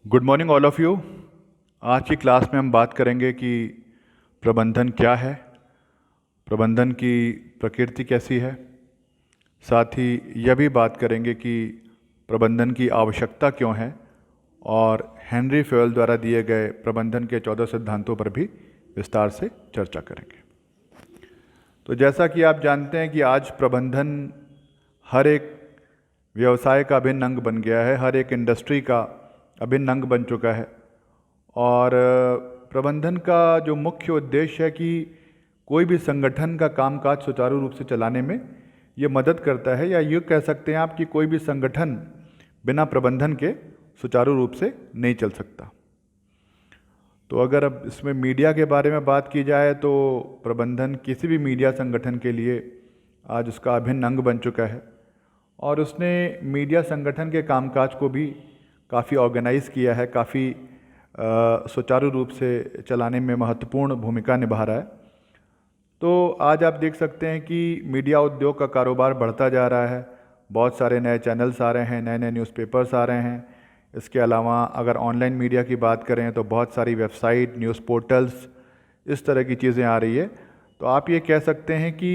Good morning all of you. आज की class में हम बात करेंगे कि प्रबंधन क्या है, प्रबंधन की प्रकृति कैसी है। साथ ही यह भी बात करेंगे कि प्रबंधन की आवश्यकता क्यों है और हेनरी फेयल द्वारा दिए गए प्रबंधन के 14 सिद्धांतों पर भी विस्तार से चर्चा करेंगे। तो जैसा कि आप जानते हैं कि आज प्रबंधन हर एक व्यवसाय का अभिन्न अंग बन गया है, हर एक इंडस्ट्री का अभिन्न अंग बन चुका है। और प्रबंधन का जो मुख्य उद्देश्य है कि कोई भी संगठन का कामकाज सुचारू रूप से चलाने में ये मदद करता है, या ये कह सकते हैं आप कि कोई भी संगठन बिना प्रबंधन के सुचारू रूप से नहीं चल सकता। तो अगर अब इसमें मीडिया के बारे में बात की जाए तो प्रबंधन किसी भी मीडिया संगठन के लिए आज उसका अभिन्न अंग बन चुका है, और उसने मीडिया संगठन के कामकाज को भी काफ़ी ऑर्गेनाइज़ किया है, काफ़ी सुचारू रूप से चलाने में महत्वपूर्ण भूमिका निभा रहा है। तो आज आप देख सकते हैं कि मीडिया उद्योग का कारोबार बढ़ता जा रहा है, बहुत सारे नए चैनल्स आ रहे हैं, नए नए न्यूज़पेपर्स आ रहे हैं। इसके अलावा अगर ऑनलाइन मीडिया की बात करें तो बहुत सारी वेबसाइट, न्यूज़ पोर्टल्स, इस तरह की चीज़ें आ रही है। तो आप ये कह सकते हैं कि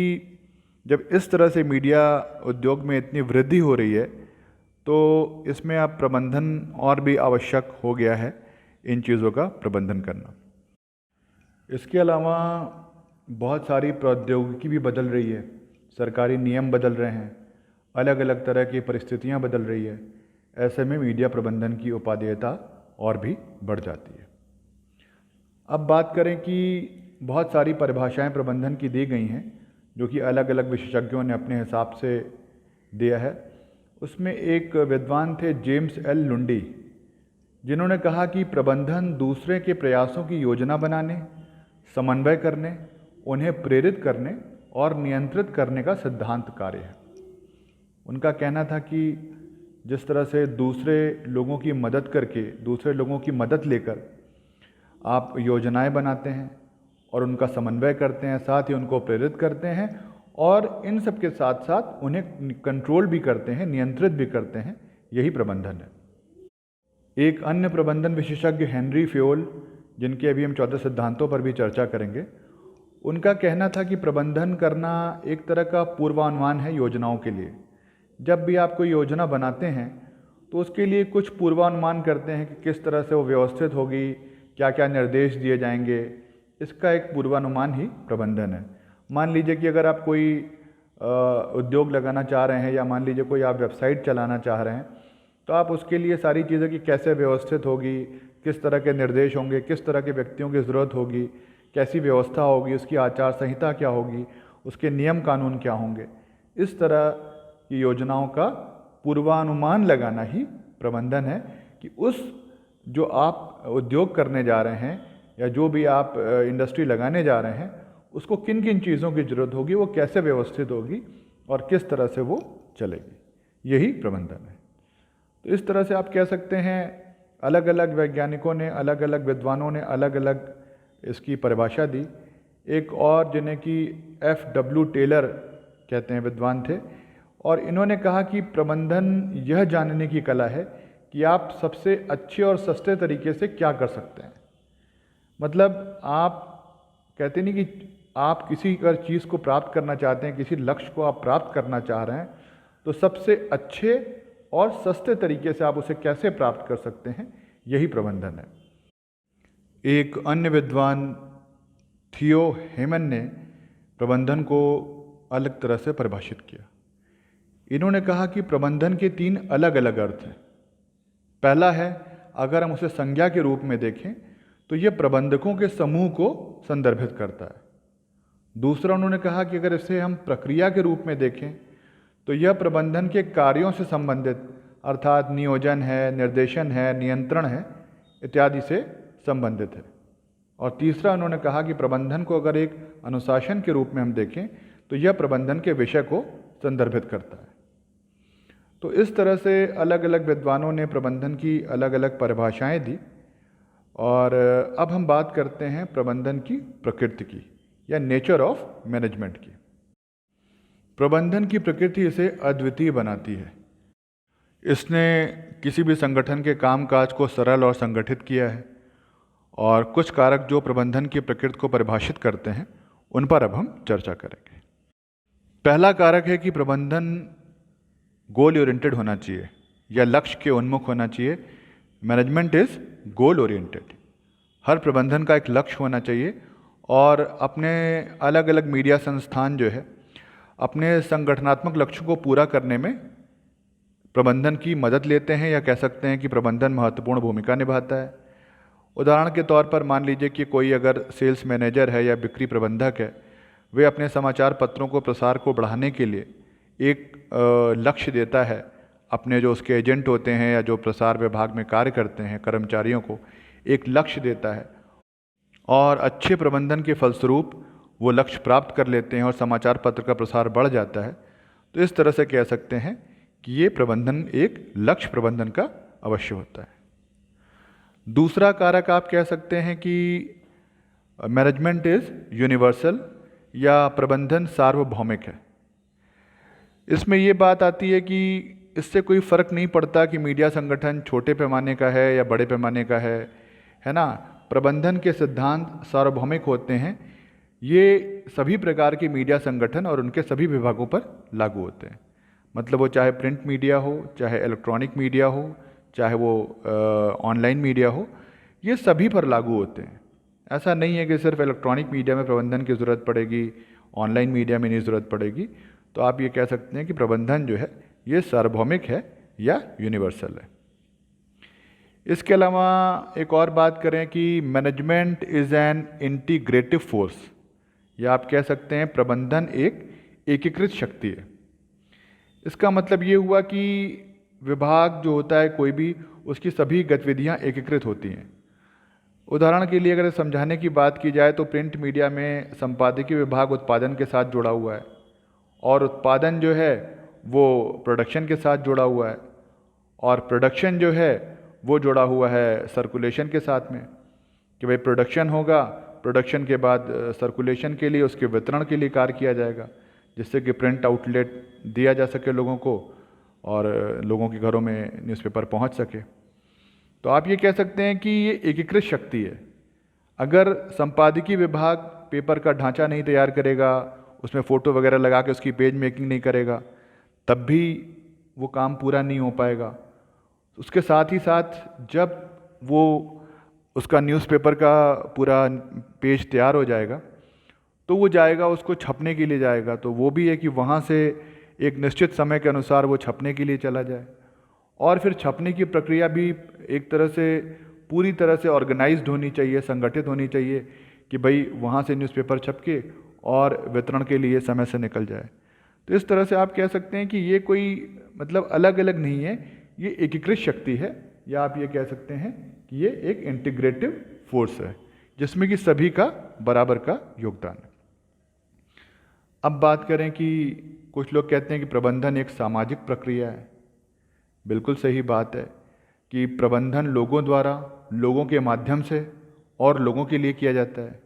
जब इस तरह से मीडिया उद्योग में इतनी वृद्धि हो रही है तो इसमें अब प्रबंधन और भी आवश्यक हो गया है, इन चीज़ों का प्रबंधन करना। इसके अलावा बहुत सारी प्रौद्योगिकी भी बदल रही है, सरकारी नियम बदल रहे हैं, अलग अलग तरह की परिस्थितियां बदल रही है। ऐसे में मीडिया प्रबंधन की उपादेयता और भी बढ़ जाती है। अब बात करें कि बहुत सारी परिभाषाएं प्रबंधन की दी गई हैं जो कि अलग अलग विशेषज्ञों ने अपने हिसाब से दिया है। उसमें एक विद्वान थे जेम्स एल लुंडी, जिन्होंने कहा कि प्रबंधन दूसरे के प्रयासों की योजना बनाने, समन्वय करने, उन्हें प्रेरित करने और नियंत्रित करने का सिद्धांत कार्य है। उनका कहना था कि जिस तरह से दूसरे लोगों की मदद करके, दूसरे लोगों की मदद लेकर आप योजनाएं बनाते हैं और उनका समन्वय करते हैं, साथ ही उनको प्रेरित करते हैं, और इन सब के साथ साथ उन्हें कंट्रोल भी करते हैं, नियंत्रित भी करते हैं, यही प्रबंधन है। एक अन्य प्रबंधन विशेषज्ञ हेनरी फेयल, जिनके अभी हम 14 सिद्धांतों पर भी चर्चा करेंगे, उनका कहना था कि प्रबंधन करना एक तरह का पूर्वानुमान है योजनाओं के लिए। जब भी आप कोई योजना बनाते हैं तो उसके लिए कुछ पूर्वानुमान करते हैं कि किस तरह से वो व्यवस्थित होगी, क्या क्या निर्देश दिए जाएंगे। इसका एक पूर्वानुमान ही प्रबंधन है। मान लीजिए कि अगर आप कोई उद्योग लगाना चाह रहे हैं, या मान लीजिए कोई आप वेबसाइट चलाना चाह रहे हैं, तो आप उसके लिए सारी चीज़ें कि कैसे व्यवस्थित होगी, किस तरह के निर्देश होंगे, किस तरह के व्यक्तियों की ज़रूरत होगी, कैसी व्यवस्था होगी, उसकी आचार संहिता क्या होगी, उसके नियम कानून क्या होंगे, इस तरह की योजनाओं का पूर्वानुमान लगाना ही प्रबंधन है कि उस जो आप उद्योग करने जा रहे हैं या जो भी आप इंडस्ट्री लगाने जा रहे हैं उसको किन किन चीज़ों की ज़रूरत होगी, वो कैसे व्यवस्थित होगी और किस तरह से वो चलेगी, यही प्रबंधन है। तो इस तरह से आप कह सकते हैं अलग अलग वैज्ञानिकों ने, अलग अलग विद्वानों ने अलग अलग इसकी परिभाषा दी। एक और जिन्हें कि F.W. टेलर कहते हैं, विद्वान थे, और इन्होंने कहा कि प्रबंधन यह जानने की कला है कि आप सबसे अच्छे और सस्ते तरीके से क्या कर सकते हैं। मतलब आप कहते नहीं कि आप किसी अगर चीज़ को प्राप्त करना चाहते हैं, किसी लक्ष्य को आप प्राप्त करना चाह रहे हैं, तो सबसे अच्छे और सस्ते तरीके से आप उसे कैसे प्राप्त कर सकते हैं, यही प्रबंधन है। एक अन्य विद्वान थियो हेमन ने प्रबंधन को अलग तरह से परिभाषित किया। इन्होंने कहा कि प्रबंधन के 3 अलग अलग अर्थ हैं। पहला है, अगर हम उसे संज्ञा के रूप में देखें तो यह प्रबंधकों के समूह को संदर्भित करता है। दूसरा उन्होंने कहा कि अगर इसे हम प्रक्रिया के रूप में देखें तो यह प्रबंधन के कार्यों से संबंधित, अर्थात नियोजन है, निर्देशन है, नियंत्रण है, इत्यादि से संबंधित है। और तीसरा उन्होंने कहा कि प्रबंधन को अगर एक अनुशासन के रूप में हम देखें तो यह प्रबंधन के विषय को संदर्भित करता है। तो इस तरह से अलग अलग विद्वानों ने प्रबंधन की अलग अलग परिभाषाएं दी। और अब हम बात करते हैं प्रबंधन की प्रकृति की, या नेचर ऑफ मैनेजमेंट की। प्रबंधन की प्रकृति इसे अद्वितीय बनाती है। इसने किसी भी संगठन के कामकाज को सरल और संगठित किया है और कुछ कारक जो प्रबंधन की प्रकृति को परिभाषित करते हैं उन पर अब हम चर्चा करेंगे। पहला कारक है कि प्रबंधन गोल ओरिएंटेड होना चाहिए या लक्ष्य के उन्मुख होना चाहिए। Management is goal oriented. हर प्रबंधन का एक लक्ष्य होना चाहिए और अपने अलग अलग मीडिया संस्थान जो है अपने संगठनात्मक लक्ष्य को पूरा करने में प्रबंधन की मदद लेते हैं या कह सकते हैं कि प्रबंधन महत्वपूर्ण भूमिका निभाता है। उदाहरण के तौर पर मान लीजिए कि कोई अगर सेल्स मैनेजर है या बिक्री प्रबंधक है, वे अपने समाचार पत्रों को प्रसार को बढ़ाने के लिए एक लक्ष्य देता है। अपने जो उसके एजेंट होते हैं या जो प्रसार विभाग में कार्य करते हैं कर्मचारियों को एक लक्ष्य देता है और अच्छे प्रबंधन के फलस्वरूप वो लक्ष्य प्राप्त कर लेते हैं और समाचार पत्र का प्रसार बढ़ जाता है। तो इस तरह से कह सकते हैं कि ये प्रबंधन एक लक्ष्य प्रबंधन का अवश्य होता है। दूसरा कारक आप कह सकते हैं कि मैनेजमेंट इज यूनिवर्सल या प्रबंधन सार्वभौमिक है। इसमें ये बात आती है कि इससे कोई फ़र्क नहीं पड़ता कि मीडिया संगठन छोटे पैमाने का है या बड़े पैमाने का है ना। प्रबंधन के सिद्धांत सार्वभौमिक होते हैं। ये सभी प्रकार के मीडिया संगठन और उनके सभी विभागों पर लागू होते हैं। मतलब वो चाहे प्रिंट मीडिया हो, चाहे इलेक्ट्रॉनिक मीडिया हो, चाहे वो ऑनलाइन मीडिया हो, ये सभी पर लागू होते हैं। ऐसा नहीं है कि सिर्फ इलेक्ट्रॉनिक मीडिया में प्रबंधन की ज़रूरत पड़ेगी, ऑनलाइन मीडिया में नहीं ज़रूरत पड़ेगी। तो आप ये कह सकते हैं कि प्रबंधन जो है ये सार्वभौमिक है या यूनिवर्सल है। इसके अलावा एक और बात करें कि management is an integrative force, या आप कह सकते हैं प्रबंधन एक एकीकृत शक्ति है। इसका मतलब ये हुआ कि विभाग जो होता है कोई भी, उसकी सभी गतिविधियां एकीकृत होती हैं। उदाहरण के लिए अगर समझाने की बात की जाए तो प्रिंट मीडिया में संपादकीय विभाग उत्पादन के साथ जुड़ा हुआ है और उत्पादन जो है वो प्रोडक्शन के साथ जुड़ा हुआ है और प्रोडक्शन जो है वो जुड़ा हुआ है सर्कुलेशन के साथ में कि भाई प्रोडक्शन होगा, प्रोडक्शन के बाद सर्कुलेशन के लिए, उसके वितरण के लिए कार्य किया जाएगा जिससे कि प्रिंट आउटलेट दिया जा सके लोगों को और लोगों के घरों में न्यूज़पेपर पहुंच सके। तो आप ये कह सकते हैं कि ये एकीकृत शक्ति है। अगर संपादकीय विभाग पेपर का ढांचा नहीं तैयार करेगा, उसमें फ़ोटो वगैरह लगा के उसकी पेज मेकिंग नहीं करेगा, तब भी वो काम पूरा नहीं हो पाएगा। उसके साथ ही साथ जब वो उसका न्यूज़पेपर का पूरा पेज तैयार हो जाएगा तो वो जाएगा, उसको छपने के लिए जाएगा, तो वो भी है कि वहाँ से एक निश्चित समय के अनुसार वो छपने के लिए चला जाए और फिर छपने की प्रक्रिया भी एक तरह से पूरी तरह से ऑर्गेनाइज्ड होनी चाहिए, संगठित होनी चाहिए कि भाई वहाँ से न्यूज़पेपर छप के और वितरण के लिए समय से निकल जाए। तो इस तरह से आप कह सकते हैं कि ये कोई मतलब अलग अलग नहीं है, ये एकीकृत शक्ति है, या आप ये कह सकते हैं कि ये एक इंटीग्रेटिव फोर्स है जिसमें कि सभी का बराबर का योगदान है। अब बात करें कि कुछ लोग कहते हैं कि प्रबंधन एक सामाजिक प्रक्रिया है। बिल्कुल सही बात है कि प्रबंधन लोगों द्वारा, लोगों के माध्यम से और लोगों के लिए किया जाता है।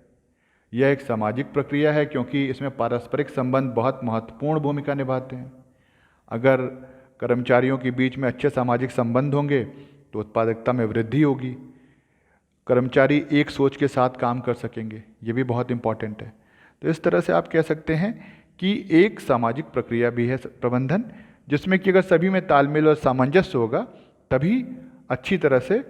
यह एक सामाजिक प्रक्रिया है क्योंकि इसमें पारस्परिक संबंध बहुत महत्वपूर्ण भूमिका निभाते हैं। अगर कर्मचारियों के बीच में अच्छे सामाजिक संबंध होंगे तो उत्पादकता में वृद्धि होगी, कर्मचारी एक सोच के साथ काम कर सकेंगे, ये भी बहुत इम्पॉर्टेंट है। तो इस तरह से आप कह सकते हैं कि एक सामाजिक प्रक्रिया भी है प्रबंधन, जिसमें कि अगर सभी में तालमेल और सामंजस्य होगा तभी अच्छी तरह से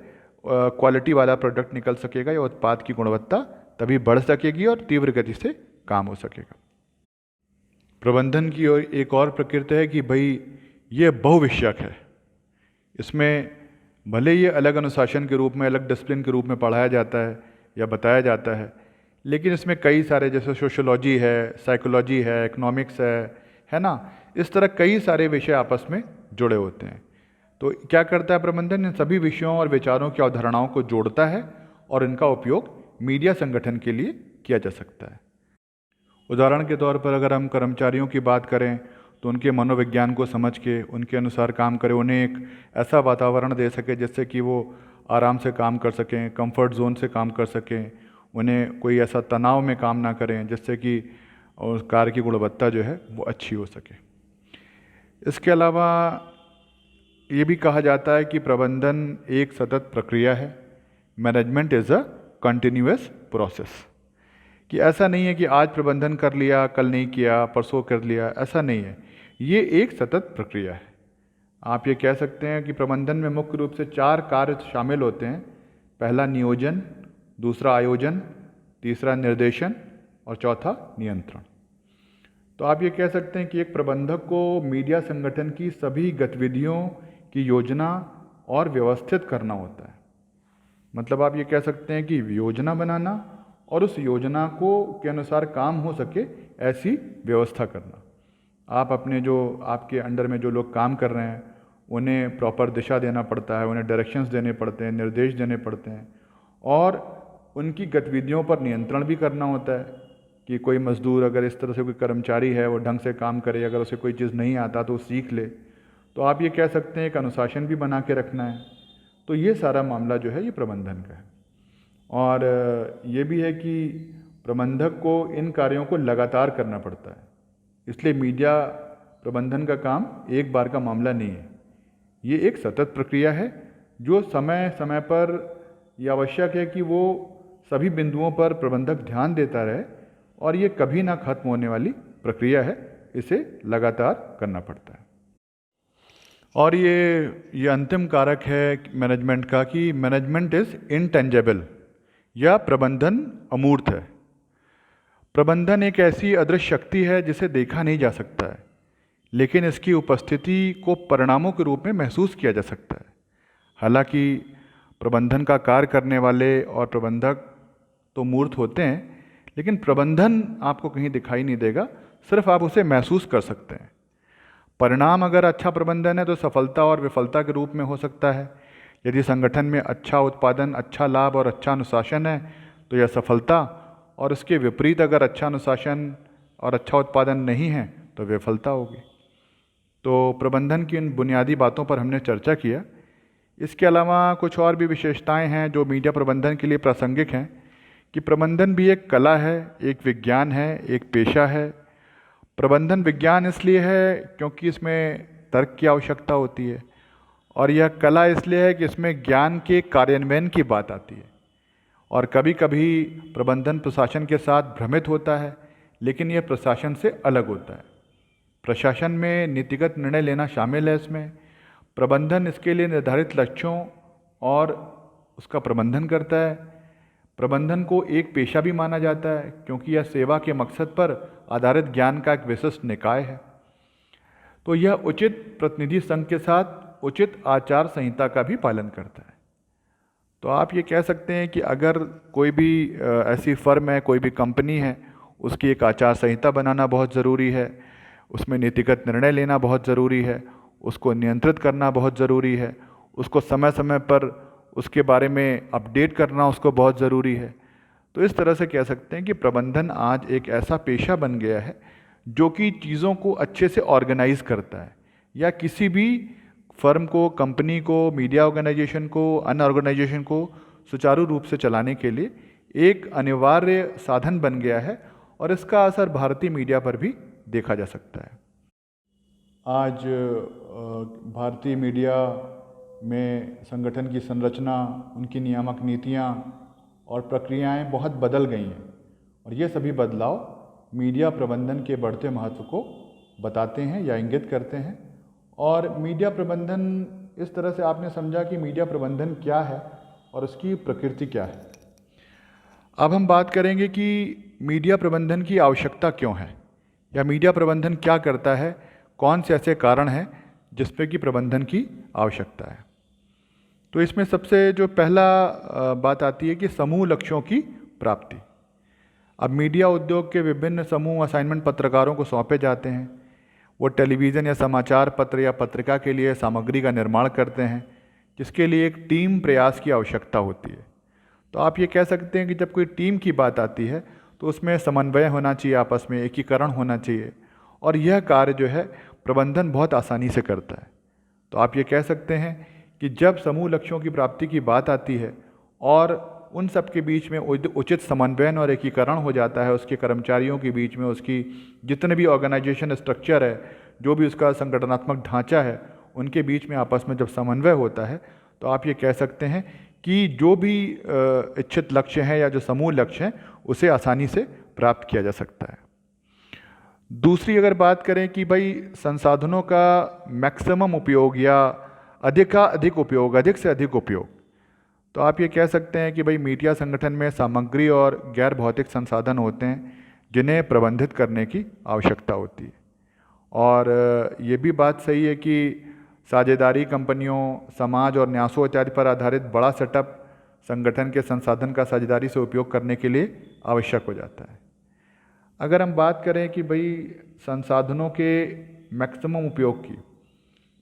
क्वालिटी वाला प्रोडक्ट निकल सकेगा या उत्पाद की गुणवत्ता तभी बढ़ सकेगी और तीव्र गति से काम हो सकेगा। प्रबंधन की एक और प्रकृति है कि भाई ये बहुविषयक है। इसमें भले ये अलग अनुशासन के रूप में, अलग डिसिप्लिन के रूप में पढ़ाया जाता है या बताया जाता है, लेकिन इसमें कई सारे जैसे सोशोलॉजी है, साइकोलॉजी है, इकोनॉमिक्स है ना, इस तरह कई सारे विषय आपस में जुड़े होते हैं। तो क्या करता है प्रबंधन, इन सभी विषयों और विचारों की अवधारणाओं को जोड़ता है और इनका उपयोग मीडिया संगठन के लिए किया जा सकता है। उदाहरण के तौर पर अगर हम कर्मचारियों की बात करें तो उनके मनोविज्ञान को समझ के उनके अनुसार काम करें, उन्हें एक ऐसा वातावरण दे सके जिससे कि वो आराम से काम कर सकें, कंफर्ट जोन से काम कर सकें, उन्हें कोई ऐसा तनाव में काम ना करें जिससे कि उस कार्य की गुणवत्ता जो है वो अच्छी हो सके। इसके अलावा ये भी कहा जाता है कि प्रबंधन एक सतत प्रक्रिया है। Management is a continuous process. कि ऐसा नहीं है कि आज प्रबंधन कर लिया, कल नहीं किया, परसों कर लिया, ऐसा नहीं है। ये एक सतत प्रक्रिया है। आप ये कह सकते हैं कि प्रबंधन में मुख्य रूप से 4 कार्य शामिल होते हैं। पहला नियोजन, दूसरा आयोजन, तीसरा निर्देशन और चौथा नियंत्रण। तो आप ये कह सकते हैं कि एक प्रबंधक को मीडिया संगठन की सभी गतिविधियों की योजना और व्यवस्थित करना होता है। मतलब आप ये कह सकते हैं कि योजना बनाना और उस योजना को के अनुसार काम हो सके ऐसी व्यवस्था करना। आप अपने जो आपके अंडर में जो लोग काम कर रहे हैं उन्हें प्रॉपर दिशा देना पड़ता है, उन्हें डायरेक्शंस देने पड़ते हैं, निर्देश देने पड़ते हैं और उनकी गतिविधियों पर नियंत्रण भी करना होता है कि कोई मजदूर अगर इस तरह से कोई कर्मचारी है वो ढंग से काम करे, अगर उसे कोई चीज़ नहीं आता तो वो सीख ले। तो आप ये कह सकते हैं एक अनुशासन भी बना के रखना है। तो ये सारा मामला जो है ये प्रबंधन का है। और ये भी है कि प्रबंधक को इन कार्यों को लगातार करना पड़ता है। इसलिए मीडिया प्रबंधन का काम एक बार का मामला नहीं है। ये एक सतत प्रक्रिया है जो समय समय पर यह आवश्यक है कि वो सभी बिंदुओं पर प्रबंधक ध्यान देता रहे और ये कभी ना खत्म होने वाली प्रक्रिया है। इसे लगातार करना पड़ता है। और ये अंतिम कारक है मैनेजमेंट का कि मैनेजमेंट इज़ इनटेंजिबल या प्रबंधन अमूर्त है। प्रबंधन एक ऐसी अदृश्य शक्ति है जिसे देखा नहीं जा सकता है, लेकिन इसकी उपस्थिति को परिणामों के रूप में महसूस किया जा सकता है। हालांकि प्रबंधन का कार्य करने वाले और प्रबंधक तो मूर्त होते हैं, लेकिन प्रबंधन आपको कहीं दिखाई नहीं देगा, सिर्फ आप उसे महसूस कर सकते हैं। परिणाम अगर अच्छा प्रबंधन है तो सफलता और विफलता के रूप में हो सकता है। यदि संगठन में अच्छा उत्पादन, अच्छा लाभ और अच्छा अनुशासन है तो यह सफलता, और इसके विपरीत अगर अच्छा अनुशासन और अच्छा उत्पादन नहीं है तो विफलता होगी। तो प्रबंधन की इन बुनियादी बातों पर हमने चर्चा किया। इसके अलावा कुछ और भी विशेषताएं हैं जो मीडिया प्रबंधन के लिए प्रासंगिक हैं कि प्रबंधन भी एक कला है, एक विज्ञान है, एक पेशा है। प्रबंधन विज्ञान इसलिए है क्योंकि इसमें तर्क की आवश्यकता होती है, और यह कला इसलिए है कि इसमें ज्ञान के कार्यान्वयन की बात आती है। और कभी कभी प्रबंधन प्रशासन के साथ भ्रमित होता है, लेकिन यह प्रशासन से अलग होता है। प्रशासन में नीतिगत निर्णय लेना शामिल है इसमें। प्रबंधन इसके लिए निर्धारित लक्ष्यों और उसका प्रबंधन करता है। प्रबंधन को एक पेशा भी माना जाता है क्योंकि यह सेवा के मकसद पर आधारित ज्ञान का एक विशिष्ट निकाय है। तो यह उचित प्रतिनिधि संघ के साथ उचित आचार संहिता का भी पालन करता है। तो आप ये कह सकते हैं कि अगर कोई भी ऐसी फर्म है, कोई भी कंपनी है, उसकी एक आचार संहिता बनाना बहुत ज़रूरी है, उसमें नीतिगत निर्णय लेना बहुत ज़रूरी है, उसको नियंत्रित करना बहुत ज़रूरी है, उसको समय समय पर उसके बारे में अपडेट करना उसको बहुत ज़रूरी है। तो इस तरह से कह सकते हैं कि प्रबंधन आज एक ऐसा पेशा बन गया है जो कि चीज़ों को अच्छे से ऑर्गेनाइज करता है, या किसी भी फर्म को, कंपनी को, मीडिया ऑर्गेनाइजेशन को, अन्य ऑर्गेनाइजेशन को सुचारू रूप से चलाने के लिए एक अनिवार्य साधन बन गया है। और इसका असर भारतीय मीडिया पर भी देखा जा सकता है। आज भारतीय मीडिया में संगठन की संरचना, उनकी नियामक नीतियाँ और प्रक्रियाएं बहुत बदल गई हैं, और ये सभी बदलाव मीडिया प्रबंधन के बढ़ते महत्व को बताते हैं या इंगित करते हैं। और मीडिया प्रबंधन इस तरह से आपने समझा कि मीडिया प्रबंधन क्या है और उसकी प्रकृति क्या है। अब हम बात करेंगे कि मीडिया प्रबंधन की आवश्यकता क्यों है, या मीडिया प्रबंधन क्या करता है, कौन से ऐसे कारण हैं जिस पे कि प्रबंधन की आवश्यकता है। तो इसमें सबसे जो पहला बात आती है कि समूह लक्ष्यों की प्राप्ति। अब मीडिया उद्योग के विभिन्न समूह असाइनमेंट पत्रकारों को सौंपे जाते हैं। वो टेलीविज़न या समाचार पत्र या पत्रिका के लिए सामग्री का निर्माण करते हैं, जिसके लिए एक टीम प्रयास की आवश्यकता होती है। तो आप ये कह सकते हैं कि जब कोई टीम की बात आती है तो उसमें समन्वय होना चाहिए, आपस में एकीकरण होना चाहिए, और यह कार्य जो है प्रबंधन बहुत आसानी से करता है। तो आप ये कह सकते हैं कि जब समूह लक्ष्यों की प्राप्ति की बात आती है और उन सब के बीच में उचित समन्वयन और एकीकरण हो जाता है, उसके कर्मचारियों के बीच में, उसकी जितने भी ऑर्गेनाइजेशन स्ट्रक्चर है, जो भी उसका संगठनात्मक ढांचा है, उनके बीच में आपस में जब समन्वय होता है तो आप ये कह सकते हैं कि जो भी इच्छित लक्ष्य हैं या जो समूह लक्ष्य हैं उसे आसानी से प्राप्त किया जा सकता है। दूसरी अगर बात करें कि भाई संसाधनों का मैक्सिमम उपयोग या अधिक उपयोग, अधिक से अधिक उपयोग, तो आप ये कह सकते हैं कि भाई मीडिया संगठन में सामग्री और गैर भौतिक संसाधन होते हैं जिन्हें प्रबंधित करने की आवश्यकता होती है। और ये भी बात सही है कि साझेदारी कंपनियों, समाज और न्यासों इत्यादि पर आधारित बड़ा सेटअप संगठन के संसाधन का साझेदारी से उपयोग करने के लिए आवश्यक हो जाता है। अगर हम बात करें कि भाई संसाधनों के मैक्सिमम उपयोग की,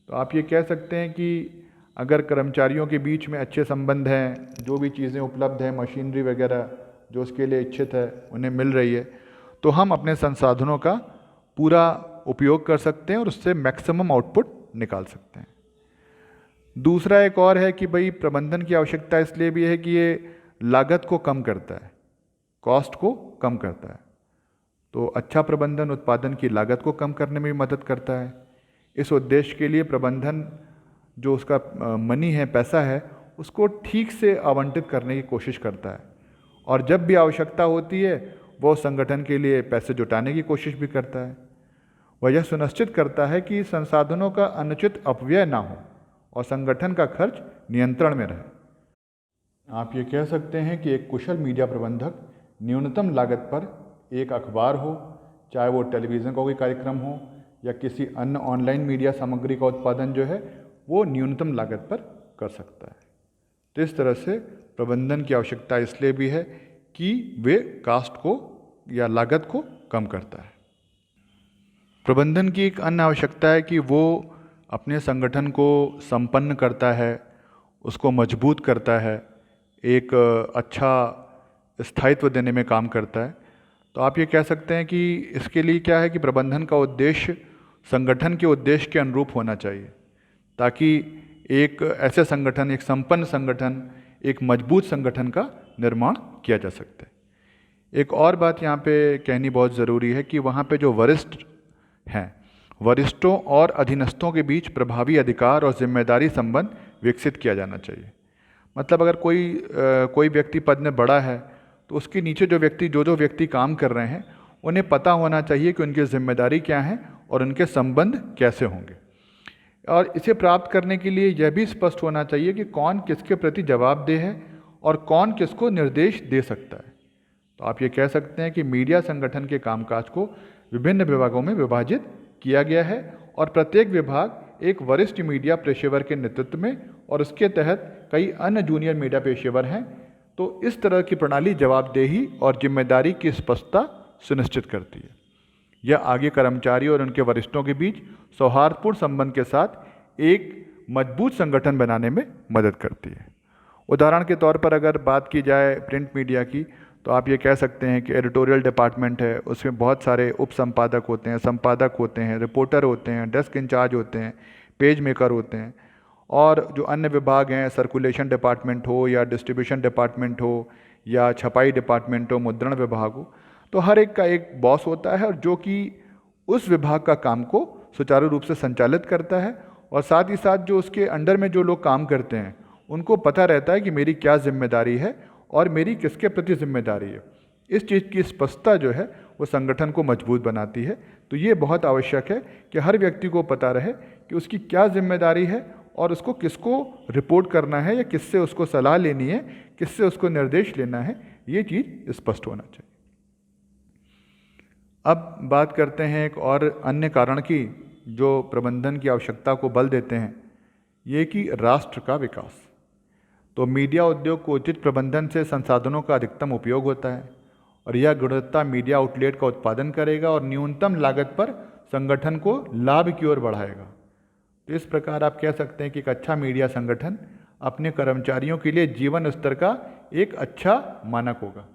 तो आप ये कह सकते हैं कि अगर कर्मचारियों के बीच में अच्छे संबंध हैं, जो भी चीज़ें उपलब्ध हैं, मशीनरी वगैरह जो उसके लिए इच्छित है उन्हें मिल रही है, तो हम अपने संसाधनों का पूरा उपयोग कर सकते हैं और उससे मैक्सिमम आउटपुट निकाल सकते हैं। दूसरा एक और है कि भाई प्रबंधन की आवश्यकता इसलिए भी है कि ये लागत को कम करता है, कॉस्ट को कम करता है। तो अच्छा प्रबंधन उत्पादन की लागत को कम करने में भी मदद करता है। इस उद्देश्य के लिए प्रबंधन जो उसका मनी है, पैसा है, उसको ठीक से आवंटित करने की कोशिश करता है और जब भी आवश्यकता होती है वो संगठन के लिए पैसे जुटाने की कोशिश भी करता है। वह यह सुनिश्चित करता है कि संसाधनों का अनुचित अपव्यय ना हो और संगठन का खर्च नियंत्रण में रहे। आप ये कह सकते हैं कि एक कुशल मीडिया प्रबंधक न्यूनतम लागत पर एक अखबार हो, चाहे वो टेलीविज़न का कोई कार्यक्रम हो या किसी अन्य ऑनलाइन मीडिया सामग्री का उत्पादन जो है वो न्यूनतम लागत पर कर सकता है। तो इस तरह से प्रबंधन की आवश्यकता इसलिए भी है कि वे कास्ट को या लागत को कम करता है। प्रबंधन की एक अन्य आवश्यकता है कि वो अपने संगठन को संपन्न करता है, उसको मजबूत करता है, एक अच्छा स्थायित्व देने में काम करता है। तो आप ये कह सकते हैं कि इसके लिए क्या है कि प्रबंधन का उद्देश्य संगठन के उद्देश्य के अनुरूप होना चाहिए, ताकि एक ऐसे संगठन, एक संपन्न संगठन, एक मजबूत संगठन का निर्माण किया जा सकता है। एक और बात यहाँ पे कहनी बहुत ज़रूरी है कि वहाँ पे जो वरिष्ठ हैं, वरिष्ठों और अधीनस्थों के बीच प्रभावी अधिकार और जिम्मेदारी संबंध विकसित किया जाना चाहिए। मतलब अगर कोई व्यक्ति पद में बड़ा है तो उसके नीचे जो व्यक्ति काम कर रहे हैं उन्हें पता होना चाहिए कि उनकी जिम्मेदारी क्या है और उनके संबंध कैसे होंगे। और इसे प्राप्त करने के लिए यह भी स्पष्ट होना चाहिए कि कौन किसके प्रति जवाबदेह है और कौन किसको निर्देश दे सकता है। तो आप ये कह सकते हैं कि मीडिया संगठन के कामकाज को विभिन्न विभागों में विभाजित किया गया है और प्रत्येक विभाग एक वरिष्ठ मीडिया पेशेवर के नेतृत्व में और उसके तहत कई अन्य जूनियर मीडिया पेशेवर हैं। तो इस तरह की प्रणाली जवाबदेही और जिम्मेदारी की स्पष्टता सुनिश्चित करती है। यह आगे कर्मचारी और उनके वरिष्ठों के बीच सौहार्दपूर्ण संबंध के साथ एक मजबूत संगठन बनाने में मदद करती है। उदाहरण के तौर पर अगर बात की जाए प्रिंट मीडिया की, तो आप ये कह सकते हैं कि एडिटोरियल डिपार्टमेंट है, उसमें बहुत सारे उप संपादक होते हैं, संपादक होते हैं, रिपोर्टर होते हैं, डेस्क इंचार्ज होते हैं, पेज मेकर होते हैं, और जो अन्य विभाग हैं, सर्कुलेशन डिपार्टमेंट हो या डिस्ट्रीब्यूशन डिपार्टमेंट हो या छपाई डिपार्टमेंट हो, मुद्रण विभाग हो, तो हर एक का एक बॉस होता है और जो कि उस विभाग का काम को सुचारू रूप से संचालित करता है और साथ ही साथ जो उसके अंडर में जो लोग काम करते हैं उनको पता रहता है कि मेरी क्या जिम्मेदारी है और मेरी किसके प्रति जिम्मेदारी है। इस चीज़ की स्पष्टता जो है वो संगठन को मजबूत बनाती है। तो ये बहुत आवश्यक है कि हर व्यक्ति को पता रहे कि उसकी क्या जिम्मेदारी है और उसको किसको रिपोर्ट करना है या किससे उसको सलाह लेनी है, किससे उसको निर्देश लेना है, ये चीज़ स्पष्ट होना चाहिए। अब बात करते हैं एक और अन्य कारण की जो प्रबंधन की आवश्यकता को बल देते हैं, ये कि राष्ट्र का विकास। तो मीडिया उद्योग को उचित प्रबंधन से संसाधनों का अधिकतम उपयोग होता है और यह गुणवत्ता मीडिया आउटलेट का उत्पादन करेगा और न्यूनतम लागत पर संगठन को लाभ की ओर बढ़ाएगा। तो इस प्रकार आप कह सकते हैं कि एक अच्छा मीडिया संगठन अपने कर्मचारियों के लिए जीवन स्तर का एक अच्छा मानक होगा।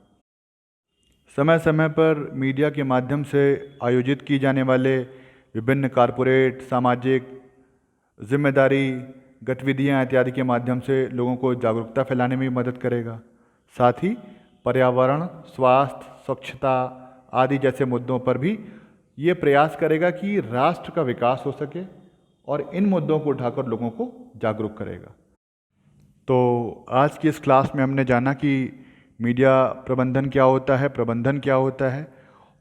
समय समय पर मीडिया के माध्यम से आयोजित की जाने वाले विभिन्न कॉरपोरेट, सामाजिक जिम्मेदारी गतिविधियाँ इत्यादि के माध्यम से लोगों को जागरूकता फैलाने में भी मदद करेगा। साथ ही पर्यावरण, स्वास्थ्य, स्वच्छता आदि जैसे मुद्दों पर भी ये प्रयास करेगा कि राष्ट्र का विकास हो सके और इन मुद्दों को उठाकर लोगों को जागरूक करेगा। तो आज की इस क्लास में हमने जाना कि मीडिया प्रबंधन क्या होता है, प्रबंधन क्या होता है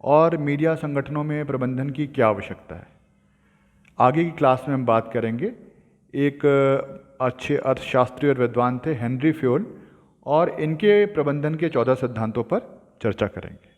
और मीडिया संगठनों में प्रबंधन की क्या आवश्यकता है। आगे की क्लास में हम बात करेंगे, एक अच्छे अर्थशास्त्री और विद्वान थे हेनरी फ्योल, और इनके प्रबंधन के 14 सिद्धांतों पर चर्चा करेंगे।